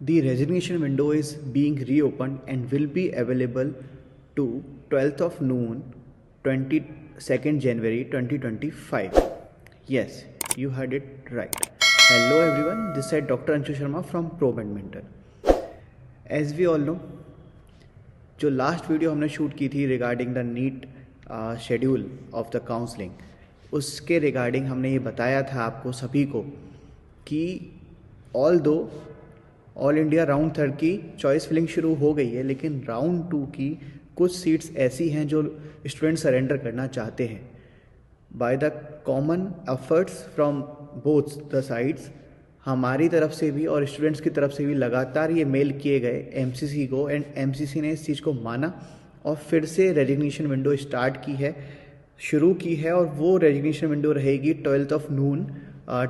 The resignation window is being reopened and will be available to 12th of noon, 22nd January 2025. Yes, you heard it right. Hello everyone, this is Dr. Anshu Sharma from Pro Badminton. As we all know, जो last video हमने shoot की थी regarding the NEET schedule of the counselling, उसके regarding हमने ये बताया था आपको सभी को कि ऑल इंडिया राउंड 3 की चॉइस फिलिंग शुरू हो गई है, लेकिन राउंड 2 की कुछ सीट्स ऐसी हैं जो स्टूडेंट सरेंडर करना चाहते हैं। By the common efforts from both the sides, हमारी तरफ से भी और स्टूडेंट्स की तरफ से भी लगातार ये मेल किए गए एमसीसी को, एंड एमसीसी ने इस चीज़ को माना और फिर से रेजिग्नेशन विंडो शुरू की है और वो रेजिग्नेशन विंडो रहेगी 12th of Noon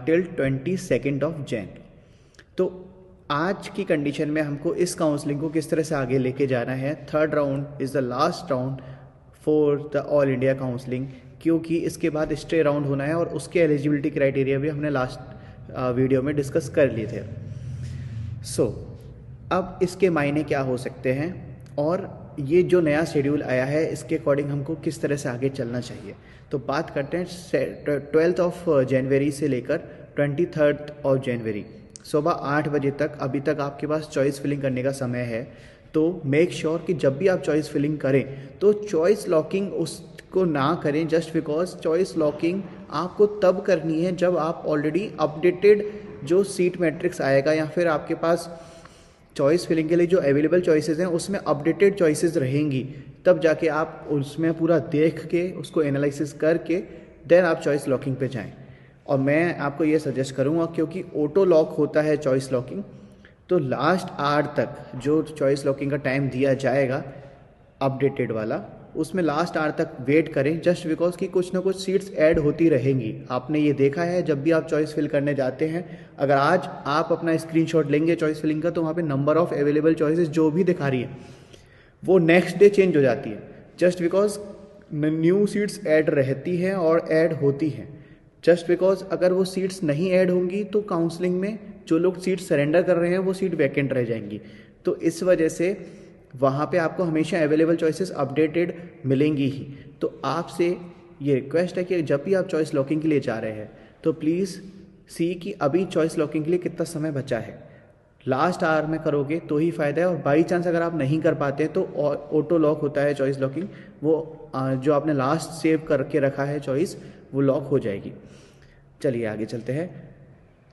till 22nd of Jain. तो आज की कंडीशन में हमको इस काउंसलिंग को किस तरह से आगे लेके जाना है। 3rd round is the last round for the all India counselling, क्योंकि इसके बाद स्टे राउंड होना है और उसके एलिजिबिलिटी क्राइटेरिया भी हमने लास्ट वीडियो में डिस्कस कर लिए थे। अब इसके मायने क्या हो सकते हैं और ये जो नया शेड्यूल आया है इसके अकॉर्डिंग हमको किस तरह से आगे चलना चाहिए। तो बात करते हैं 12th ऑफ जनवरी से लेकर 23rd ऑफ जनवरी सुबह 8 बजे तक। अभी तक आपके पास चॉइस फिलिंग करने का समय है, तो मेक श्योर कि जब भी आप चॉइस फिलिंग करें तो चॉइस लॉकिंग उसको ना करें, जस्ट बिकॉज चॉइस लॉकिंग आपको तब करनी है जब आप ऑलरेडी अपडेटेड जो सीट मैट्रिक्स आएगा या फिर आपके पास चॉइस फिलिंग के लिए जो अवेलेबल चॉइसेस हैं उसमें अपडेटेड चॉइसेस रहेंगी, तब जाके आप उसमें पूरा देख के उसको एनालिसिस करके देन आप चॉइस लॉकिंग पे जाएं। और मैं आपको ये सजेस्ट करूँगा, क्योंकि ऑटो लॉक होता है चॉइस लॉकिंग, तो लास्ट आवर तक जो चॉइस लॉकिंग का टाइम दिया जाएगा अपडेटेड वाला, उसमें लास्ट आवर तक वेट करें, जस्ट बिकॉज कि कुछ ना कुछ सीट्स ऐड होती रहेंगी। आपने ये देखा है जब भी आप चॉइस फिल करने जाते हैं, अगर आज आप अपना स्क्रीनशॉट लेंगे चॉइस फिलिंग का तो वहाँ पे नंबर ऑफ अवेलेबल चॉइसेस जो भी दिखा रही है वो नेक्स्ट डे चेंज हो जाती है, just because new seats add रहती हैं और ऐड होती हैं। जस्ट बिकॉज अगर वो सीट्स नहीं ऐड होंगी तो काउंसलिंग में जो लोग सीट सरेंडर कर रहे हैं वो सीट वैकेंट रह जाएंगी। तो इस वजह से वहाँ पे आपको हमेशा अवेलेबल चॉइसेस अपडेटेड मिलेंगी ही। तो आपसे ये रिक्वेस्ट है कि जब भी आप चॉइस लॉकिंग के लिए जा रहे हैं तो प्लीज़ सी कि अभी चॉइस लॉकिंग के लिए कितना समय बचा है। लास्ट आवर में करोगे तो ही फ़ायदा है, और बाई चांस अगर आप नहीं कर पाते तो ऑटो लॉक होता है चॉइस लॉकिंग, वो जो आपने लास्ट सेव करके रखा है चॉइस वो लॉक हो जाएगी। चलिए आगे चलते हैं।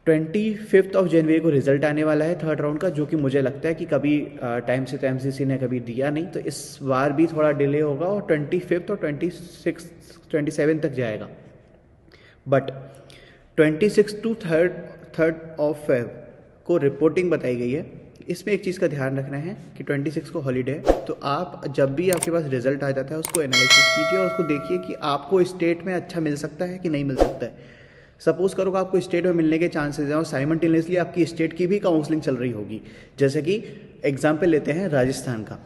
25th ऑफ जनवरी को रिजल्ट आने वाला है 3rd राउंड का, जो कि मुझे लगता है कि कभी टाइम से तो एमसीसी ने कभी दिया नहीं, तो इस बार भी थोड़ा डिले होगा और 25th और 26 27 तक जाएगा। But 26 to 3rd of Feb को रिपोर्टिंग बताई गई है। इसमें एक चीज़ का ध्यान रखना है कि 26 को हॉलीडे है, तो आप जब भी आपके पास रिजल्ट आ जाता है उसको एनालिसिस कीजिए और उसको देखिए कि आपको स्टेट में अच्छा मिल सकता है कि नहीं मिल सकता है। सपोज करो कि आपको स्टेट में मिलने के चांसेस हैं और साइमल्टेनियसली आपकी स्टेट की भी काउंसलिंग चल रही होगी। जैसे कि एग्जाम्पल लेते हैं राजस्थान का।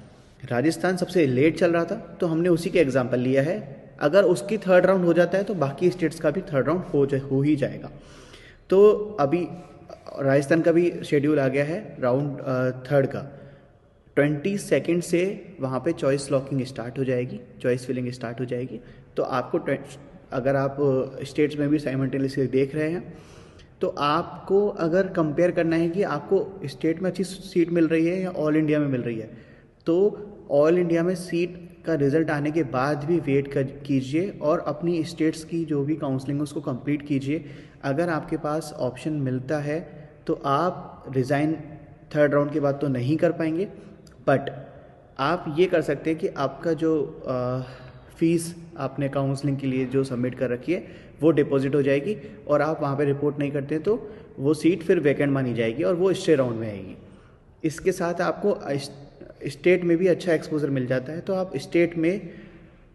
राजस्थान सबसे लेट चल रहा था तो हमने उसी के एग्जाम्पल लिया है। अगर उसकी 3rd राउंड हो जाता है तो बाकी स्टेट्स का भी 3rd राउंड हो ही जाएगा। तो अभी राजस्थान का भी शेड्यूल आ गया है राउंड 3rd का। 22nd से वहाँ पे चॉइस लॉकिंग स्टार्ट हो जाएगी, चॉइस फिलिंग स्टार्ट हो जाएगी। तो आपको अगर आप स्टेट्स में भी साइमल्टेनियसली देख रहे हैं तो आपको अगर कंपेयर करना है कि आपको स्टेट में अच्छी सीट मिल रही है या ऑल इंडिया में मिल रही है, तो ऑल इंडिया में सीट का रिज़ल्ट आने के बाद भी वेट कीजिए और अपनी स्टेट्स की जो भी काउंसलिंग है उसको कंप्लीट कीजिए। अगर आपके पास ऑप्शन मिलता है तो आप रिज़ाइन 3rd राउंड के बाद तो नहीं कर पाएंगे, बट आप ये कर सकते हैं कि आपका जो फीस आपने काउंसलिंग के लिए जो सबमिट कर रखी है वो डिपॉजिट हो जाएगी और आप वहाँ पे रिपोर्ट नहीं करते तो वो सीट फिर वैकेंट मानी जाएगी और वो स्टे राउंड में आएगी। इसके साथ आपको स्टेट में भी अच्छा एक्सपोजर मिल जाता है, तो आप स्टेट में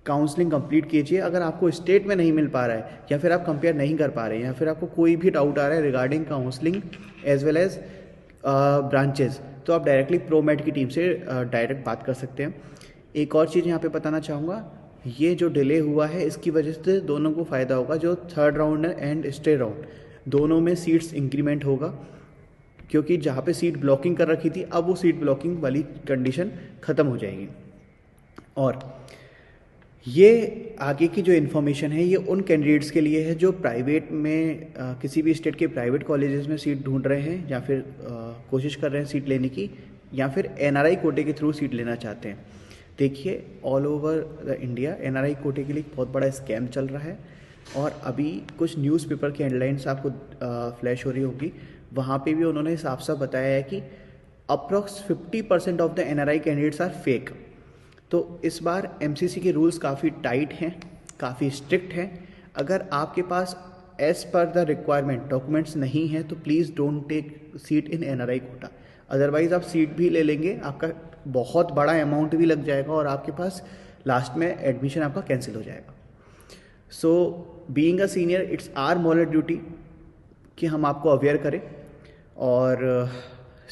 काउंसलिंग कंप्लीट कीजिए। अगर आपको स्टेट में नहीं मिल पा रहा है या फिर आप कंपेयर नहीं कर पा रहे हैं या फिर आपको कोई भी डाउट आ रहा है regarding counselling as well as branches, तो आप डायरेक्टली प्रोमेड की टीम से डायरेक्ट बात कर सकते हैं। एक और चीज़ यहाँ पे बताना चाहूँगा, ये जो डिले हुआ है इसकी वजह से दोनों को फ़ायदा होगा। जो 3rd राउंड है एंड स्टे राउंड दोनों में सीट्स इंक्रीमेंट होगा, क्योंकि जहाँ पे सीट ब्लॉकिंग कर रखी थी अब वो सीट ब्लॉकिंग वाली कंडीशन ख़त्म हो जाएगी। और ये आगे की जो इन्फॉर्मेशन है ये उन कैंडिडेट्स के लिए है जो प्राइवेट में किसी भी स्टेट के प्राइवेट कॉलेजेस में सीट ढूंढ रहे हैं या फिर कोशिश कर रहे हैं सीट लेने की, या फिर एनआरआई कोटे के थ्रू सीट लेना चाहते हैं। देखिए, all over the India NRI कोटे के लिए बहुत बड़ा स्कैम चल रहा है, और अभी कुछ न्यूज़पेपर की हेडलाइंस आपको फ्लैश हो रही होगी, वहाँ पे भी उन्होंने साफ साफ बताया है कि approx 50% of the NRI candidates are fake. तो इस बार एमसीसी के रूल्स काफ़ी टाइट हैं, काफ़ी स्ट्रिक्ट हैं। अगर आपके पास as per the requirement documents नहीं हैं तो please don't take seat in NRI quota. Otherwise आप सीट भी ले लेंगे, आपका बहुत बड़ा अमाउंट भी लग जाएगा और आपके पास लास्ट में एडमिशन आपका कैंसिल हो जाएगा। So being a senior it's our moral duty कि हम आपको अवेयर करें और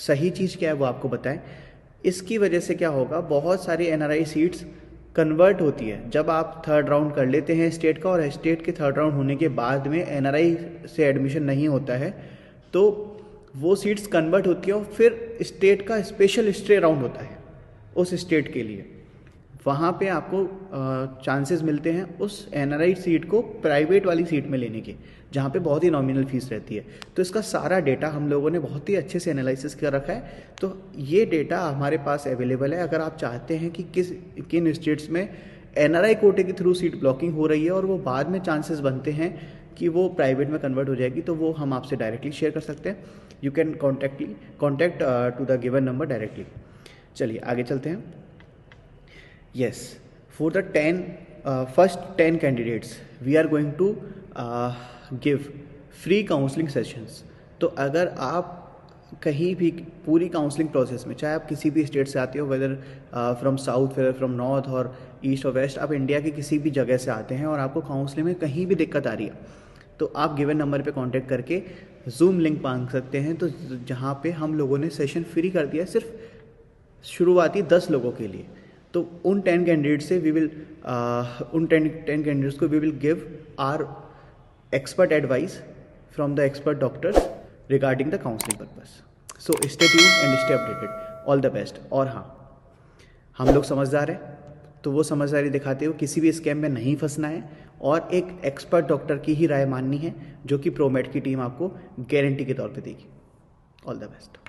सही चीज़ क्या है वो आपको बताएं। इसकी वजह से क्या होगा, बहुत सारी एनआरआई सीट्स कन्वर्ट होती है। जब आप थर्ड राउंड कर लेते हैं स्टेट का और स्टेट के थर्ड राउंड होने के बाद में एनआरआई से एडमिशन नहीं होता है तो वो सीट्स कन्वर्ट होती है और फिर स्टेट का स्पेशल स्टे राउंड होता है उस स्टेट के लिए। वहाँ पे आपको चांसेस मिलते हैं उस एनआरआई सीट को प्राइवेट वाली सीट में लेने के, जहाँ पे बहुत ही नॉमिनल फीस रहती है। तो इसका सारा डेटा हम लोगों ने बहुत ही अच्छे से एनालिसिस कर रखा है, तो ये डेटा हमारे पास अवेलेबल है। अगर आप चाहते हैं कि किन स्टेट्स में एनआरआई कोटे के थ्रू सीट ब्लॉकिंग हो रही है और वो बाद में चांसेस बनते हैं कि वो प्राइवेट में कन्वर्ट हो जाएगी, तो वो हम आपसे डायरेक्टली शेयर कर सकते हैं। You can contact to the given number directly. चलिए आगे चलते हैं। Yes, for the first 10 candidates, we are going to give free counseling sessions. तो अगर आप कहीं भी पूरी काउंसलिंग प्रोसेस में, चाहे आप किसी भी स्टेट से आते हो, whether from south, whether from north और ईस्ट और वेस्ट, आप इंडिया के किसी भी जगह से आते हैं और आपको काउंसलिंग में कहीं भी दिक्कत आ रही है, तो आप गिवन नंबर पे कांटेक्ट करके जूम लिंक मांग सकते हैं। तो जहाँ पे हम लोगों ने सेशन फ्री कर दिया सिर्फ शुरुआती 10 लोगों के लिए। तो उन 10 कैंडिडेट्स से उन 10 कैंडिडेट्स को we will give our expert advice from the expert doctors regarding the counselling purpose. So stay tuned and stay updated. All the best. और हाँ, हम लोग समझदार हैं, तो वो समझदारी दिखाते हुए किसी भी स्कैम में नहीं फंसना है और एक एक्सपर्ट डॉक्टर की ही राय माननी है, जो कि प्रोमेड की टीम आपको गारंटी के तौर पे देगी। All the best.